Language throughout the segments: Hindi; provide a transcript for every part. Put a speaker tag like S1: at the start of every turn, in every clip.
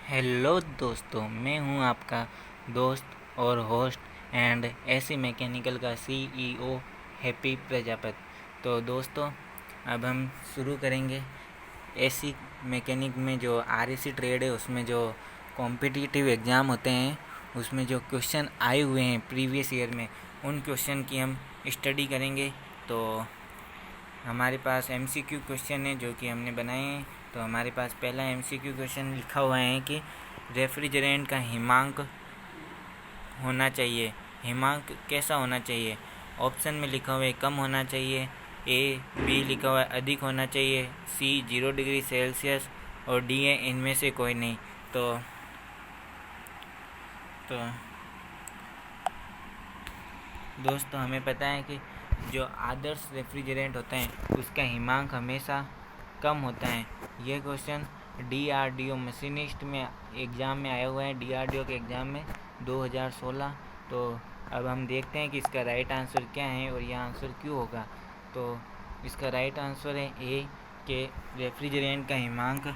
S1: हेलो दोस्तों, मैं हूं आपका दोस्त और होस्ट एंड एसी मैकेनिकल का सीईओ हैप्पी प्रजापत। तो दोस्तों, अब हम शुरू करेंगे एसी मैकेनिक में जो आरएसी ट्रेड है उसमें जो कॉम्पिटिटिव एग्ज़ाम होते हैं उसमें जो क्वेश्चन आए हुए हैं प्रीवियस ईयर में, उन क्वेश्चन की हम स्टडी करेंगे। तो हमारे पास एमसीक्यू क्वेश्चन है जो कि हमने बनाए हैं। तो हमारे पास पहला एमसीक्यू क्वेश्चन लिखा हुआ है कि रेफ्रिजरेंट का हिमांक होना चाहिए। हिमांक कैसा होना चाहिए? ऑप्शन में लिखा हुआ है कम होना चाहिए, ए बी लिखा हुआ है अधिक होना चाहिए, सी 0 डिग्री सेल्सियस और डी है इनमें से कोई नहीं। तो दोस्तों, हमें पता है कि जो आदर्श रेफ्रिजरेंट होते हैं उसका हिमांक हमेशा कम होता है। ये क्वेश्चन डीआरडीओ मशीनिस्ट में एग्ज़ाम में आया हुआ है, डीआरडीओ के एग्ज़ाम में 2016। तो अब हम देखते हैं कि इसका राइट आंसर क्या है और यह आंसर क्यों होगा। तो इसका राइट आंसर है ए के रेफ्रिजरेंट का हिमांक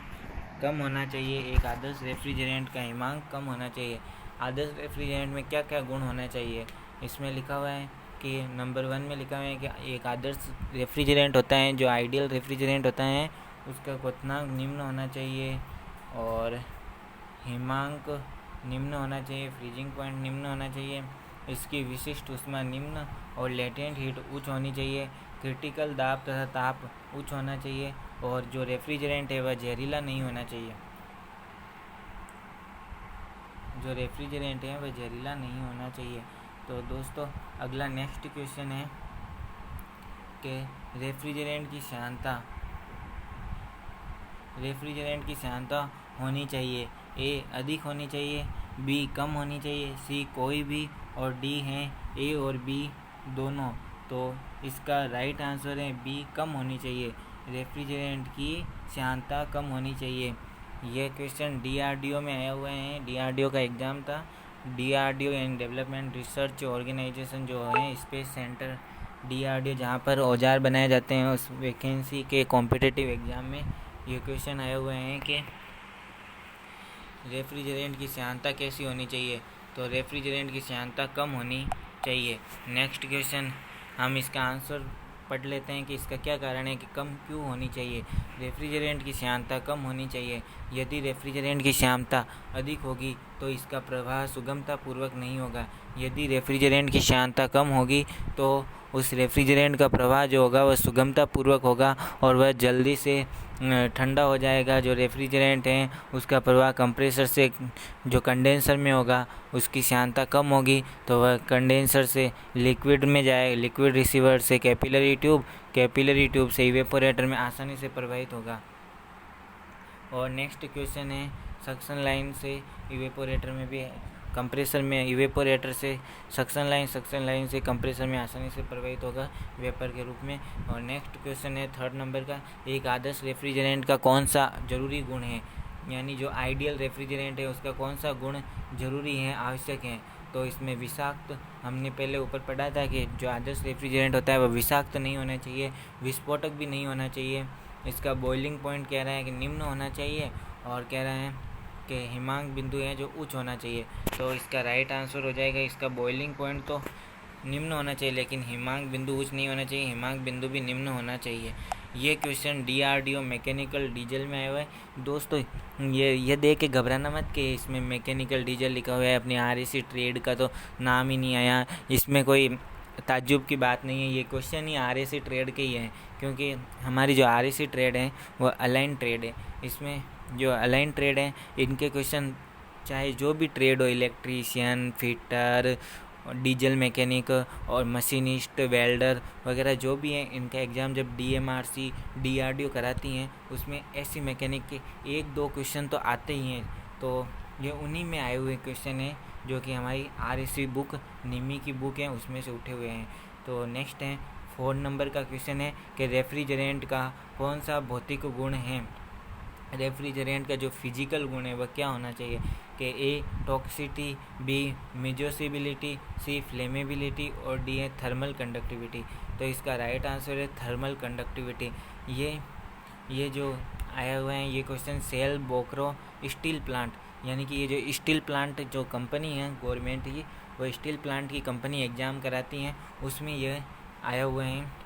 S1: कम होना चाहिए। एक आदर्श रेफ्रिजरेंट का हिमांक कम होना चाहिए। आदर्श रेफ्रिजरेंट में क्या क्या गुण होना चाहिए? इसमें लिखा हुआ है कि नंबर 1 में लिखा हुआ है कि एक आदर्श रेफ्रिजरेंट होता है, जो आइडियल रेफ्रिजरेंट होता है उसका क्वथनांक निम्न होना चाहिए और हिमांक निम्न होना चाहिए, फ्रीजिंग पॉइंट निम्न होना चाहिए, इसकी विशिष्ट ऊष्मा निम्न और लेटेंट हीट उच्च होनी चाहिए, क्रिटिकल दाब तथा ताप उच्च होना चाहिए और जो रेफ्रिजरेंट है वह जहरीला नहीं होना चाहिए। जो रेफ्रिजरेंट है वह जहरीला नहीं होना चाहिए। तो दोस्तों, अगला नेक्स्ट क्वेश्चन है कि रेफ्रिजरेंट की शांता होनी चाहिए। ए अधिक होनी चाहिए, बी कम होनी चाहिए, सी कोई भी और डी है ए और बी दोनों। तो इसका राइट आंसर है बी कम होनी चाहिए। रेफ्रिजरेंट की शांता कम होनी चाहिए। यह क्वेश्चन डीआरडीओ में आया हुआ है, डीआरडीओ का एग्ज़ाम था। DRDO and development research organisation जो है स्पेस सेंटर डीआरडीओ, जहाँ पर औजार बनाए जाते हैं, उस वैकेंसी के कॉम्पिटिटिव एग्ज़ाम में ये क्वेश्चन आए हुए हैं कि रेफ्रिजरेंट की शांता कैसी होनी चाहिए। तो रेफ्रिजरेंट की शांता कम होनी चाहिए। नेक्स्ट क्वेश्चन, हम इसका आंसर पढ़ लेते हैं कि इसका क्या कारण है कि कम क्यों होनी चाहिए। रेफ्रिजरेंट की शांता कम होनी चाहिए। यदि रेफ्रिजरेंट की शांता अधिक होगी तो इसका प्रवाह सुगमतापूर्वक नहीं होगा। यदि रेफ्रिजरेंट की शांता कम होगी तो उस रेफ्रिजरेंट का प्रवाह जो होगा वह सुगमतापूर्वक होगा और वह जल्दी से ठंडा हो जाएगा। जो रेफ्रिजरेंट है उसका प्रवाह कंप्रेसर से जो कंडेंसर में होगा उसकी शांता कम होगी तो वह कंडेंसर से लिक्विड में जाए, लिक्विड रिसीवर से कैपिलरी ट्यूब से इवेपोरेटर में आसानी से प्रवाहित होगा। और नेक्स्ट क्वेश्चन है सक्शन लाइन से इवेपोरेटर में भी, कंप्रेसर में इवेपोरेटर से सक्शन लाइन से कंप्रेसर में आसानी से प्रवाहित होगा वेपर के रूप में। और नेक्स्ट क्वेश्चन है 3rd नंबर का, एक आदर्श रेफ्रिजरेंट का कौन सा जरूरी गुण है, यानी जो आइडियल रेफ्रिजरेंट है उसका कौन सा गुण जरूरी है, आवश्यक है। तो इसमें विषाक्त, हमने पहले ऊपर पढ़ा था कि जो आदर्श रेफ्रिजरेंट होता है वह विषाक्त नहीं होना चाहिए, विस्फोटक भी नहीं होना चाहिए। इसका बॉइलिंग पॉइंट कह रहा है कि निम्न होना चाहिए और कह रहा है कि हिमांक बिंदु है जो उच्च होना चाहिए। तो इसका राइट आंसर हो जाएगा, इसका बॉइलिंग पॉइंट तो निम्न होना चाहिए लेकिन हिमांक बिंदु उच्च नहीं होना चाहिए, हिमांक बिंदु भी निम्न होना चाहिए। ये क्वेश्चन डीआरडीओ मैकेनिकल डीजल में आया हुआ है। दोस्तों, ये देख के घबराना मत कि इसमें मैकेनिकल डीजल लिखा हुआ है, अपनी आरएसी ट्रेड का तो नाम ही नहीं आया। इसमें कोई ताज्जुब की बात नहीं है, ये क्वेश्चन ही आरएसी ट्रेड के ही है, क्योंकि हमारी जो आरएसी ट्रेड है वो अलाइन ट्रेड है। इसमें जो अलाइन ट्रेड है इनके क्वेश्चन चाहे जो भी ट्रेड हो, इलेक्ट्रीशियन, फिटर, डीजल मैकेनिक और मशीनिस्ट, वेल्डर वगैरह जो भी हैं, इनका एग्ज़ाम जब डीएमआरसी डीआरडीओ कराती हैं उसमें ऐसी मैकेनिक के 1-2 क्वेश्चन तो आते ही हैं। तो ये उन्हीं में आए हुए क्वेश्चन हैं जो कि हमारी आरएसी बुक, निमी की बुक है, उसमें से उठे हुए हैं। तो नेक्स्ट है 4 नंबर का क्वेश्चन है कि रेफ्रिजरेंट का कौन सा भौतिक गुण है। रेफ्रिजरेंट का जो फिजिकल गुण है वह क्या होना चाहिए कि ए टॉक्सिटी, बी मिजोसिबिलिटी, सी फ्लेमेबिलिटी और डी है थर्मल कंडक्टिविटी। तो इसका राइट आंसर है थर्मल कंडक्टिविटी। ये जो आया हुआ है ये क्वेश्चन सेल बोक्रो स्टील प्लांट, यानी कि ये जो स्टील प्लांट जो कंपनी है गवर्नमेंट की, वो स्टील प्लांट की कंपनी एग्ज़ाम कराती हैं, उसमें ये आया हुआ है।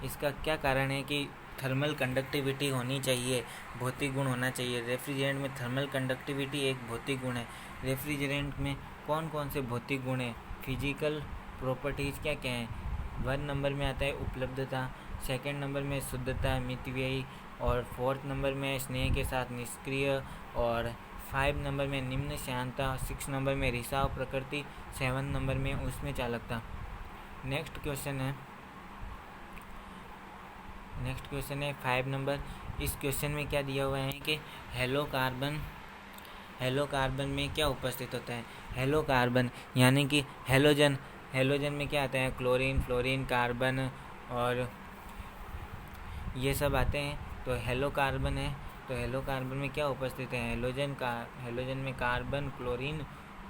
S1: इसका क्या कारण है कि थर्मल कंडक्टिविटी होनी चाहिए, भौतिक गुण होना चाहिए। रेफ्रिजरेंट में थर्मल कंडक्टिविटी एक भौतिक गुण है। रेफ्रिजरेंट में कौन कौन से भौतिक गुण हैं, फिजिकल प्रॉपर्टीज़ क्या क्या हैं? 1 नंबर में आता है उपलब्धता, 2nd नंबर में शुद्धता मितव्ययी, और 4th नंबर में स्नेह के साथ निष्क्रिय, और 5 नंबर में निम्न श्यानता, 6 नंबर में रिसाव प्रकृति, 7 नंबर में उसमें चालकता। नेक्स्ट क्वेश्चन है 5 नंबर। इस क्वेश्चन में क्या दिया हुआ है कि हेलो कार्बन में क्या उपस्थित होता है? हेलो कार्बन यानी कि हेलोजन में क्या आता है? क्लोरीन, फ्लोरीन, कार्बन और ये सब आते हैं। तो हेलो कार्बन है, तो हेलो कार्बन में क्या उपस्थित है? हेलोजन में कार्बन, क्लोरीन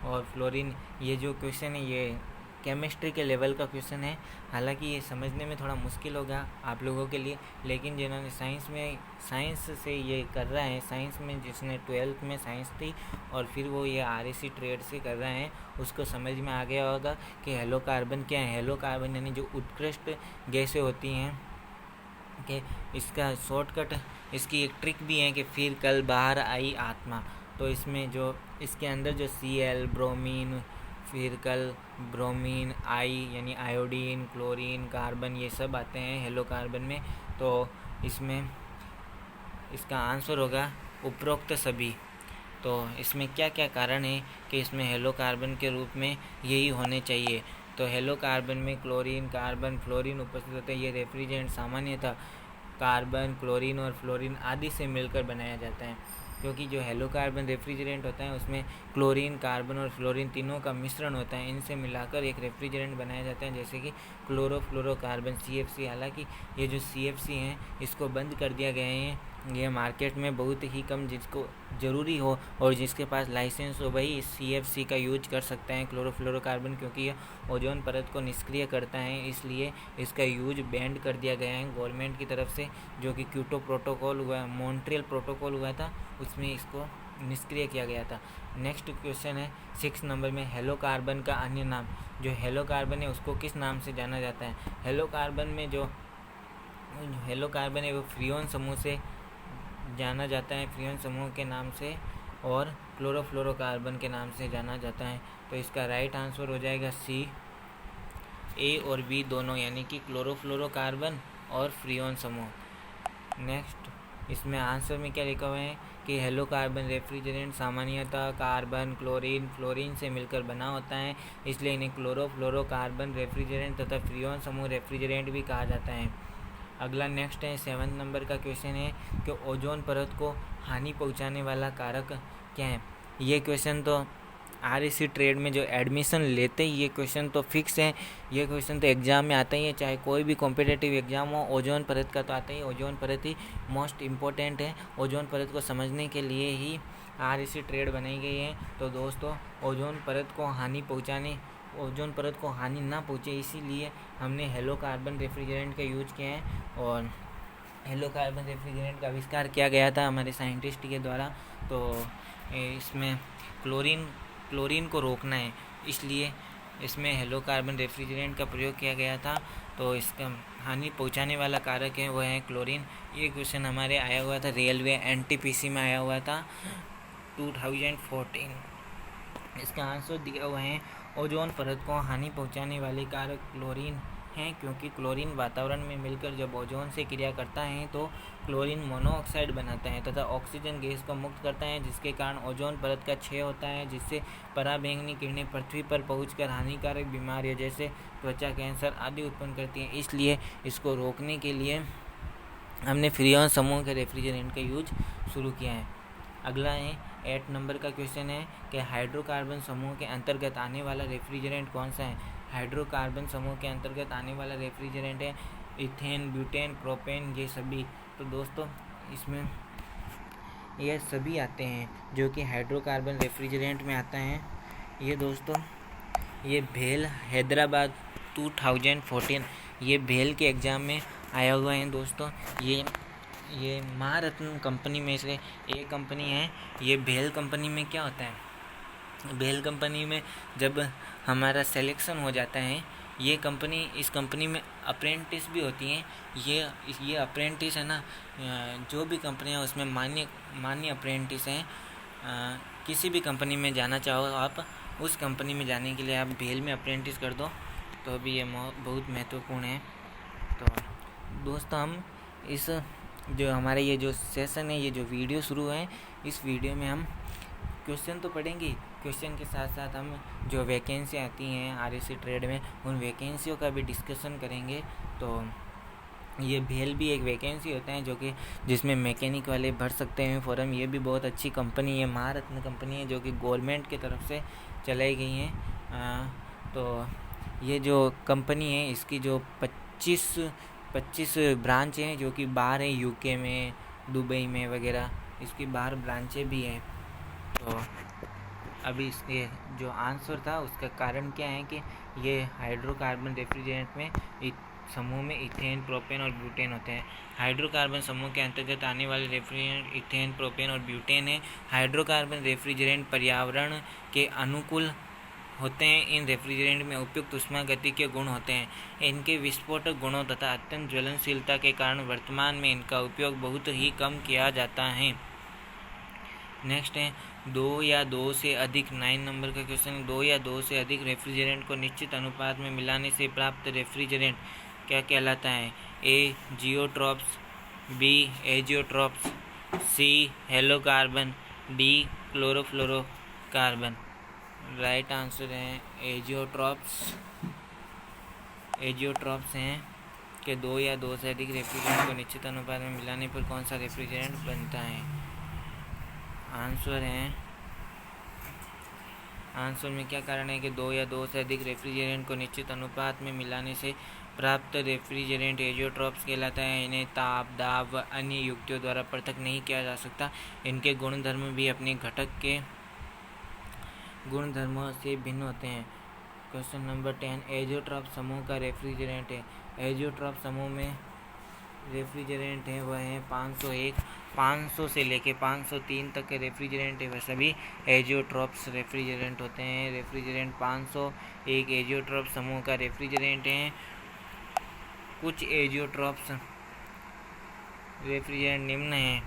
S1: और फ्लोरीन। ये जो क्वेश्चन है ये केमिस्ट्री के लेवल का क्वेश्चन है। हालांकि ये समझने में थोड़ा मुश्किल होगा आप लोगों के लिए, लेकिन जिन्होंने साइंस से ये कर रहा है, साइंस में जिसने 12th में साइंस थी और फिर वो ये RSC ट्रेड से कर रहे हैं, उसको समझ में आ गया होगा कि हेलो कार्बन क्या है। हेलो कार्बन यानी जो उत्कृष्ट गैसें होती हैं कि इसका शॉर्टकट, इसकी एक ट्रिक भी है कि फिर कल बाहर आई आत्मा। तो इसमें जो इसके अंदर जो Cl, ब्रोमीन, फिर कल ब्रोमीन, यानी आयोडीन, क्लोरीन, कार्बन, ये सब आते हैं हेलो कार्बन में। तो इसमें इसका आंसर होगा उपरोक्त सभी। तो इसमें क्या क्या कारण है कि इसमें हेलो कार्बन के रूप में यही होने चाहिए? तो हेलो कार्बन में क्लोरीन, कार्बन, फ्लोरीन उपस्थित होते हैं। ये रेफ्रिजरेंट सामान्यतः कार्बन, क्लोरीन और फ्लोरीन आदि से मिलकर बनाया जाता है, क्योंकि जो हेलो कार्बन रेफ्रिजरेंट होता है उसमें क्लोरीन, कार्बन और फ्लोरीन तीनों का मिश्रण होता है। इनसे मिलाकर एक रेफ्रिजरेंट बनाया जाता है, जैसे कि क्लोरोफ्लोरोकार्बन CFC। हालांकि ये जो CFC हैं इसको बंद कर दिया गया है। ये मार्केट में बहुत ही कम जिसको ज़रूरी हो और जिसके पास लाइसेंस हो वही इस CFC का यूज कर सकते हैं, क्लोरोफ्लोरोकार्बन, क्योंकि यह ओजोन परत को निष्क्रिय करता है, इसलिए इसका यूज बैंड कर दिया गया है गवर्नमेंट की तरफ से। जो कि क्योटो प्रोटोकॉल हुआ, मॉन्ट्रियल प्रोटोकॉल हुआ था, उसमें इसको निष्क्रिय किया गया था। नेक्स्ट क्वेश्चन है 6 नंबर में, हेलो कार्बन का अन्य नाम। जो हेलो कार्बन है उसको किस नाम से जाना जाता है? हेलो कार्बन में जो हेलो कार्बन है वो फ्रियोन समूह से जाना जाता है, फ्रियोन समूह के नाम से, और क्लोरोफ्लोरोकार्बन के नाम से जाना जाता है। तो इसका राइट आंसर हो जाएगा C, A और B दोनों, यानी कि क्लोरोफ्लोरोकार्बन और फ्रियोन समूह। नेक्स्ट इसमें आंसर में क्या लिखा हुआ है कि हेलो कार्बन रेफ्रिजरेंट सामान्यतः कार्बन, क्लोरीन, फ्लोरीन से मिलकर बना होता है, इसलिए इन्हें क्लोरोफ्लोरोकार्बन रेफ्रिजरेंट तथा फ्रियोन समूह रेफ्रिजरेंट भी कहा जाता है। अगला नेक्स्ट है 7 नंबर का क्वेश्चन है कि ओजोन परत को हानि पहुंचाने वाला कारक क्या है? ये क्वेश्चन तो RSC ट्रेड में जो एडमिशन लेते ही ये क्वेश्चन तो फिक्स है, ये क्वेश्चन तो एग्ज़ाम में आता ही है, चाहे कोई भी कॉम्पिटिटिव एग्ज़ाम हो, ओजोन परत का तो आता ही। ओजोन परत ही मोस्ट इम्पोर्टेंट है। ओजोन परत को समझने के लिए ही RSC ट्रेड बनाई गई है। तो दोस्तों ओजोन परत को हानि ना पहुँचे, इसीलिए हमने हेलो कार्बन रेफ्रिजरेंट का यूज किया है, और हेलो कार्बन रेफ्रिजरेंट का आविष्कार किया गया था हमारे साइंटिस्ट के द्वारा। तो इसमें क्लोरीन को रोकना है, इसलिए इसमें हेलो कार्बन रेफ्रिजरेंट का प्रयोग किया गया था। तो इसका हानि पहुंचाने वाला कारक है वो है क्लोरीन। ये क्वेश्चन हमारे आया हुआ था रेलवे NTPC में आया हुआ था 2014। इसका आंसर दिया हुआ है ओजोन परत को हानि पहुंचाने वाले कारक क्लोरीन हैं, क्योंकि क्लोरीन वातावरण में मिलकर जब ओजोन से क्रिया करता है तो क्लोरीन मोनोऑक्साइड बनाता है तथा ऑक्सीजन गैस को मुक्त करता है, जिसके कारण ओजोन परत का क्षय होता है, जिससे पराबैंगनी किरणें पृथ्वी पर पहुंचकर हानिकारक बीमारियां जैसे त्वचा कैंसर आदि उत्पन्न करती हैं। इसलिए इसको रोकने के लिए हमने फ्रियोन समूह के रेफ्रिजरेंट का यूज शुरू किया है। अगला है 8 नंबर का क्वेश्चन है कि हाइड्रोकार्बन समूह के अंतर्गत आने वाला रेफ्रिजरेंट कौन सा है? हाइड्रोकार्बन समूह के अंतर्गत आने वाला रेफ्रिजरेंट है इथेन, ब्यूटेन, प्रोपेन, ये सभी। तो दोस्तों इसमें ये सभी आते हैं जो कि हाइड्रोकार्बन रेफ्रिजरेंट में आता है। ये दोस्तों ये भेल हैदराबाद 2014, ये भेल के एग्ज़ाम में आया हुआ है दोस्तों। ये ये महारत्न कंपनी में से एक कंपनी है। ये भेल कंपनी में क्या होता है, भेल कंपनी में जब हमारा सिलेक्शन हो जाता है, इस कंपनी में अप्रेंटिस भी होती हैं। ये अप्रेंटिस है ना, जो भी कंपनियां उसमें मान्य अप्रेंटिस हैं। किसी भी कंपनी में जाना चाहो आप, उस कंपनी में जाने के लिए आप भेल में अप्रेंटिस कर दो, तो अभी ये बहुत महत्वपूर्ण है। तो दोस्तों, हम इस जो हमारे ये जो सेशन है, ये जो वीडियो शुरू है, इस वीडियो में हम क्वेश्चन तो पढ़ेंगे, क्वेश्चन के साथ साथ हम जो वैकेंसी आती हैं RSC ट्रेड में, उन वैकेंसियों का भी डिस्कशन करेंगे। तो ये भेल भी एक वैकेंसी होता है जो कि जिसमें मैकेनिक वाले भर सकते हैं फॉर्म। ये भी बहुत अच्छी कंपनी है, महारत्न कंपनी है, जो कि गवर्नमेंट की तरफ से चलाई गई हैं। तो ये जो कंपनी है, इसकी जो 25 ब्रांच हैं, जो कि बाहर है, UK में, दुबई में वगैरह, इसकी बाहर ब्रांचें भी हैं। तो अभी इसके जो आंसर था उसका कारण क्या है कि ये हाइड्रोकार्बन रेफ्रिजरेंट में समूह में इथेन, प्रोपेन और ब्यूटेन होते हैं। हाइड्रोकार्बन समूह के अंतर्गत आने वाले रेफ्रिजरेंट इथेन, प्रोपेन और ब्यूटेन है। हाइड्रोकार्बन रेफ्रिजरेंट पर्यावरण के अनुकूल होते हैं। इन रेफ्रिजरेंट में उपयुक्त उष्मागतिकीय गुण होते हैं। इनके विस्फोटक गुणों तथा अत्यंत ज्वलनशीलता के कारण वर्तमान में इनका उपयोग बहुत ही कम किया जाता है। नेक्स्ट है 2 या 2 से अधिक, 9 नंबर का क्वेश्चन। 2 या 2 से अधिक रेफ्रिजरेंट को निश्चित अनुपात में मिलाने से प्राप्त रेफ्रिजरेंट क्या कहलाता है? A. जियोट्रॉप्स, B. Azeotropes, C. Halocarbon, D. Chlorofluorocarbon. Right answer है एजियोट्रॉप्स हैं कि 2 या 2 से अधिक रेफ्रिजरेंट को निश्चित अनुपात में मिलाने पर कौन सा रेफ्रिजरेंट बनता है? आंसर में क्या कारण है कि 2 या 2 से अधिक रेफ्रिजरेंट को निश्चित अनुपात में मिलाने से प्राप्त रेफ्रिजरेंट एजियोट्रॉप्स कहलाता है। इन्हें ताप, दाब व अन्य युक्तियों द्वारा पृथक नहीं किया जा सकता। इनके गुणधर्म भी अपने घटक के गुणधर्मों से भिन्न होते हैं। क्वेश्चन नंबर 10 एजियोट्रॉप समूह का रेफ्रिजरेंट है। एजियोट्रॉप समूह में रेफ्रिजरेंट है वह है 500 से लेके 503 तक के रेफ्रिजरेंट है वह सभी एजियोट्रॉप्स रेफ्रिजरेंट होते हैं। रेफ्रिजरेंट 500 एक एजियोट्रॉप समूह का रेफ्रिजरेंट है। कुछ एजियोट्रॉप्स रेफ्रिजरेंट निम्न हैं।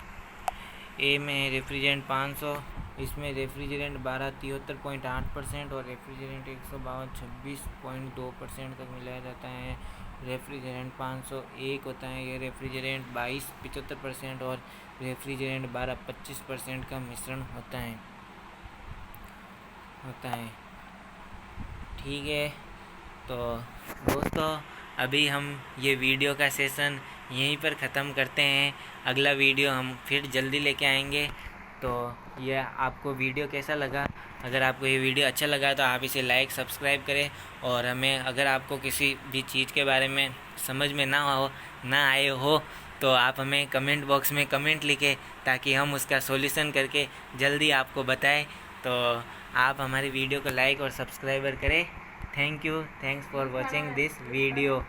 S1: ए में है रेफ्रिजरेंट 500, इसमें रेफ्रिजरेंट 12 73.8% और रेफ्रिजरेंट 152 26.2% तक मिलाया जाता है। रेफ्रिजरेंट 501 होता है, ये रेफ्रिजरेंट 22 75% और रेफ्रिजरेंट 12 25% का मिश्रण होता है। ठीक है, तो दोस्तों अभी हम ये वीडियो का सेशन यहीं पर ख़त्म करते हैं। अगला वीडियो हम फिर जल्दी लेके आएंगे। तो यह आपको वीडियो कैसा लगा? अगर आपको ये वीडियो अच्छा लगा तो आप इसे लाइक सब्सक्राइब करें, और हमें अगर आपको किसी भी चीज़ के बारे में समझ में ना आए हो तो आप हमें कमेंट बॉक्स में कमेंट लिखें, ताकि हम उसका सॉल्यूशन करके जल्दी आपको बताएं। तो आप हमारी वीडियो को लाइक और सब्सक्राइबर करें। Thanks for watching this video.